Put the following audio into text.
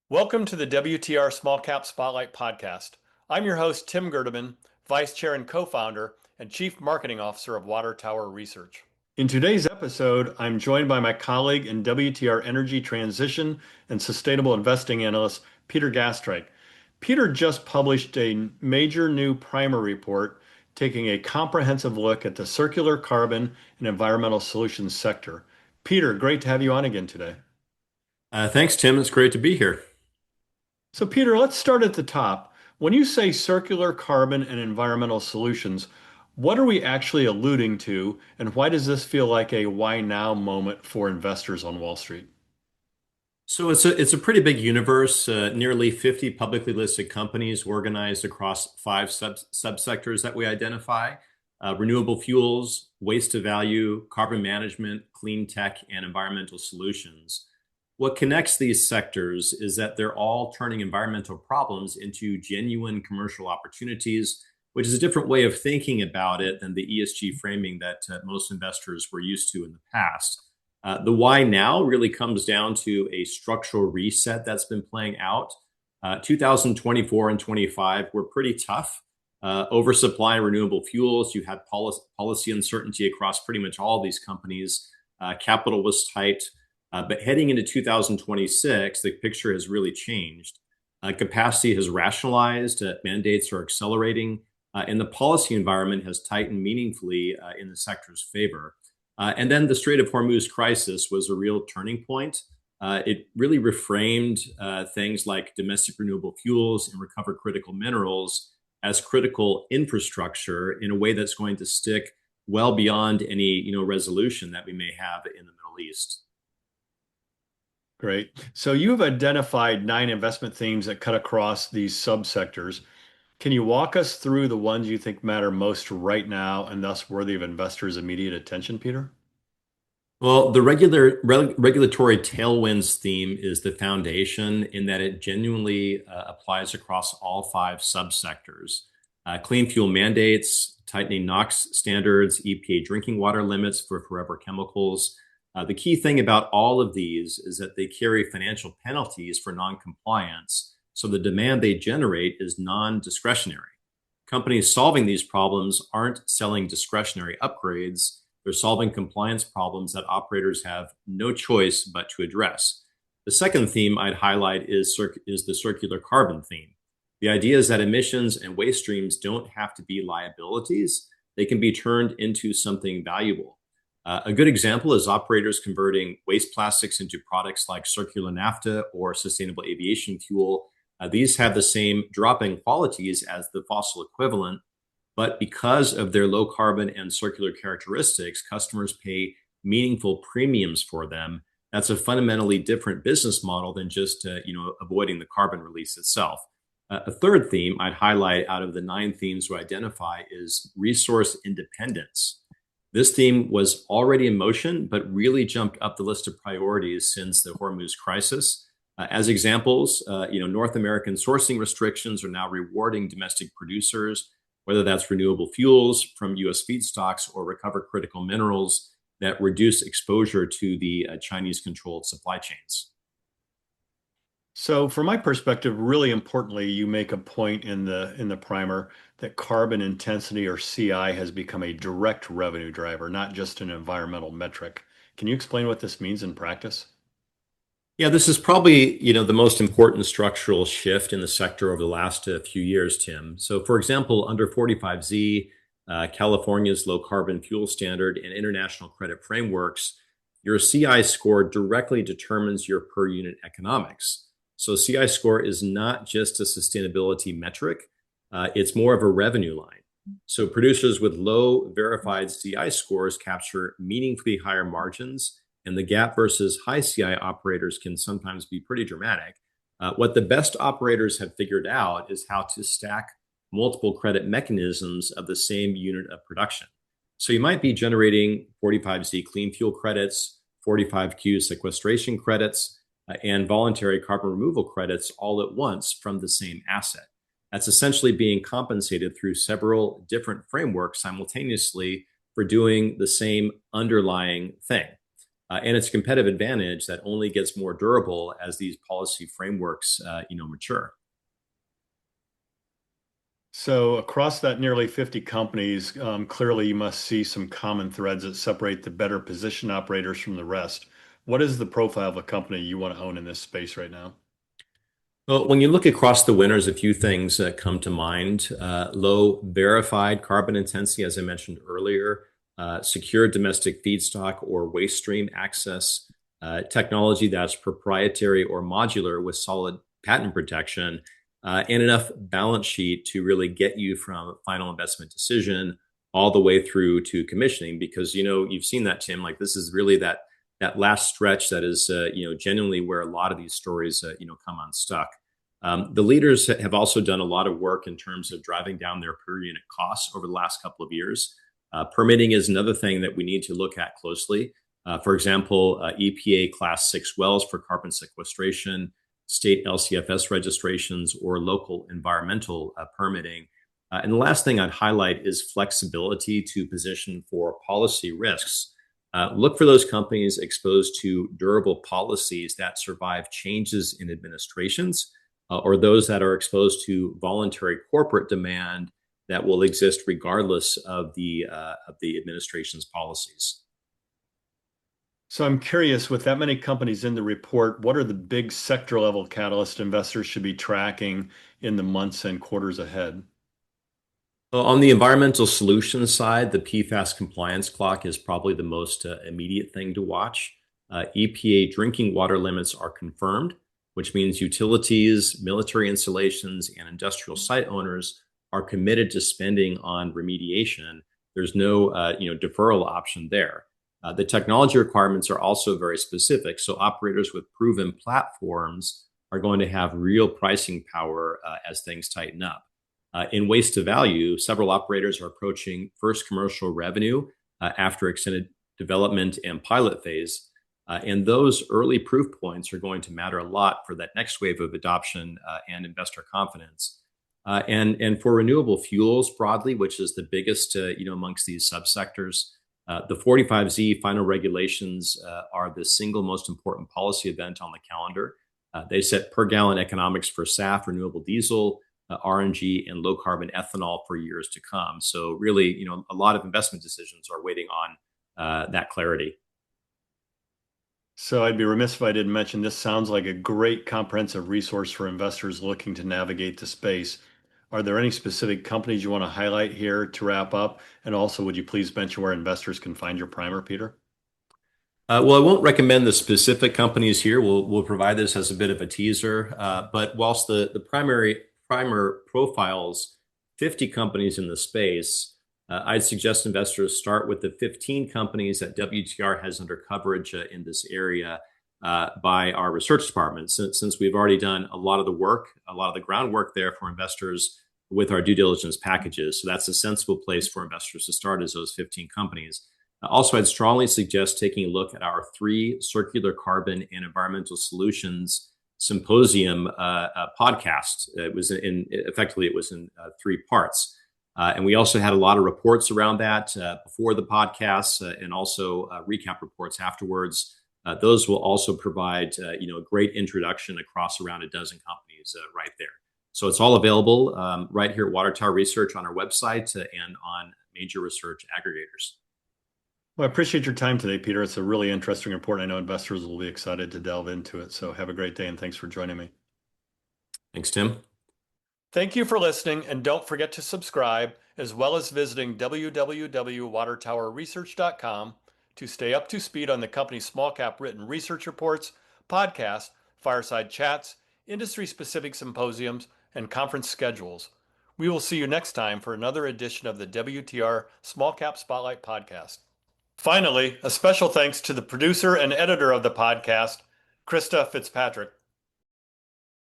Welcome to the WTR Small Cap Spotlight podcast. I'm your host, Tim Gerdeman, Vice Chair and Co-founder and Chief Marketing Officer of Water Tower Research. In today's episode, I'm joined by my colleague and WTR Energy Transition and Sustainable Investing Analyst, Peter Gastreich. Peter just published a major new primer report taking a comprehensive look at the circular carbon and environmental solutions sector. Peter, great to have you on again today. Thanks, Tim. It's great to be here. So, Peter, let's start at the top. When you say circular carbon and environmental solutions, what are we actually alluding to, and why does this feel like a why now moment for investors on Wall Street? So it's a pretty big universe. Nearly 50 publicly listed companies organized across five subsectors that we identify: renewable fuels, waste to value, carbon management, clean tech, and environmental solutions. What connects these sectors is that they're all turning environmental problems into genuine commercial opportunities, which is a different way of thinking about it than the ESG framing that most investors were used to in the past. The why now really comes down to a structural reset that's been playing out. 2024 and 25 were pretty tough. Oversupply in renewable fuels, you had policy uncertainty across pretty much all of these companies. Capital was tight. But heading into 2026, the picture has really changed. Capacity has rationalized, mandates are accelerating, and the policy environment has tightened meaningfully in the sector's favor. And then the Strait of Hormuz crisis was a real turning point. It really reframed things like domestic renewable fuels and recovered critical minerals as critical infrastructure in a way that's going to stick well beyond any resolution that we may have in the Middle East. Great. So, you have identified 9 investment themes that cut across these subsectors. Can you walk us through the ones you think matter most right now and thus worthy of investors' immediate attention, Peter? Well, the regulatory tailwinds theme is the foundation in that it genuinely applies across all five subsectors. Clean fuel mandates, tightening NOx standards, EPA drinking water limits for forever chemicals. The key thing about all of these is that they carry financial penalties for noncompliance. So the demand they generate is non-discretionary. Companies solving these problems aren't selling discretionary upgrades. They're solving compliance problems that operators have no choice but to address. The second theme I'd highlight is the circular carbon theme. The idea is that emissions and waste streams don't have to be liabilities. They can be turned into something valuable. A good example is operators converting waste plastics into products like circular naphtha or sustainable aviation fuel. These have the same drop-in qualities as the fossil equivalent, but because of their low carbon and circular characteristics, customers pay meaningful premiums for them. That's a fundamentally different business model than just avoiding the carbon release itself. A third theme I'd highlight out of the 9 themes we identify is resource independence. This theme was already in motion, but really jumped up the list of priorities since the Hormuz crisis. As examples, North American sourcing restrictions are now rewarding domestic producers, whether that's renewable fuels from U.S. feedstocks or recover critical minerals that reduce exposure to the Chinese-controlled supply chains. So, from my perspective, really importantly, you make a point in the primer that carbon intensity or CI has become a direct revenue driver, not just an environmental metric. Can you explain what this means in practice? Yeah, this is probably, the most important structural shift in the sector over the last few years, Tim. So, for example, under 45Z, California's low carbon fuel standard and international credit frameworks, your CI score directly determines your per unit economics. So, CI score is not just a sustainability metric, it's more of a revenue line. So, producers with low verified CI scores capture meaningfully higher margins, and the gap versus high CI operators can sometimes be pretty dramatic. What the best operators have figured out is how to stack multiple credit mechanisms of the same unit of production. So you might be generating 45Z clean fuel credits, 45Q sequestration credits, and voluntary carbon removal credits all at once from the same asset. That's essentially being compensated through several different frameworks simultaneously for doing the same underlying thing. and it's a competitive advantage that only gets more durable as these policy frameworks, mature. So across that nearly 50 companies, clearly you must see some common threads that separate the better positioned operators from the rest. What is the profile of a company you want to own in this space right now? Well, when you look across the winners, a few things come to mind. Low verified carbon intensity, as I mentioned earlier, secure domestic feedstock or waste stream access, technology that's proprietary or modular with solid patent protection, and enough balance sheet to really get you from final investment decision all the way through to commissioning. Because you've seen that, Tim. Like this is really that last stretch that is genuinely where a lot of these stories come unstuck. The leaders have also done a lot of work in terms of driving down their per unit costs over the last couple of years. Permitting is another thing that we need to look at closely. For example, EPA Class 6 wells for carbon sequestration, state LCFS registrations, or local environmental permitting. And the last thing I'd highlight is flexibility to position for policy risks. Look for those companies exposed to durable policies that survive changes in administrations, or those that are exposed to voluntary corporate demand that will exist regardless of the administration's policies. So I'm curious, with that many companies in the report, what are the big sector level catalyst investors should be tracking in the months and quarters ahead? Well, on the environmental solutions side, the PFAS compliance clock is probably the most immediate thing to watch. EPA drinking water limits are confirmed, which means utilities, military installations, and industrial site owners are committed to spending on remediation. There's no deferral option there. The technology requirements are also very specific. So operators with proven platforms are going to have real pricing power as things tighten up. In waste to value, several operators are approaching first commercial revenue after extended development and pilot phase. And those early proof points are going to matter a lot for that next wave of adoption and investor confidence. And for renewable fuels broadly, which is the biggest amongst these subsectors, the 45Z final regulations are the single most important policy event on the calendar. They set per gallon economics for SAF, renewable diesel, RNG, and low carbon ethanol for years to come. So really, a lot of investment decisions are waiting on that clarity. So I'd be remiss if I didn't mention this sounds like a great comprehensive resource for investors looking to navigate the space. Are there any specific companies you want to highlight here to wrap up? And also, would you please mention where investors can find your primer, Peter? Well, I won't recommend the specific companies here. We'll provide this as a bit of a teaser. But whilst the primary primer profiles 50 companies in the space, I'd suggest investors start with the 15 companies that WTR has under coverage in this area by our research department. Since we've already done a lot of the work, a lot of the groundwork there for investors with our due diligence packages. So that's a sensible place for investors to start, is those 15 companies. Also, I'd strongly suggest taking a look at our 3 circular carbon and environmental solutions symposium podcast. It was in 3 parts. And we also had a lot of reports around that before the podcast and also recap reports afterwards. Those will also provide a great introduction across around a dozen companies right there. So it's all available right here at Water Tower Research on our website and on major research aggregators. Well, I appreciate your time today, Peter. It's a really interesting report. I know investors will be excited to delve into it. So have a great day and thanks for joining me. Thanks, Tim. Thank you for listening, and don't forget to subscribe, as well as visiting www.watertowerresearch.com to stay up to speed on the company's small cap written research reports, podcasts, fireside chats, industry-specific symposiums, and conference schedules. We will see you next time for another edition of the WTR Small Cap Spotlight Podcast. Finally, a special thanks to the producer and editor of the podcast, Krista Fitzpatrick.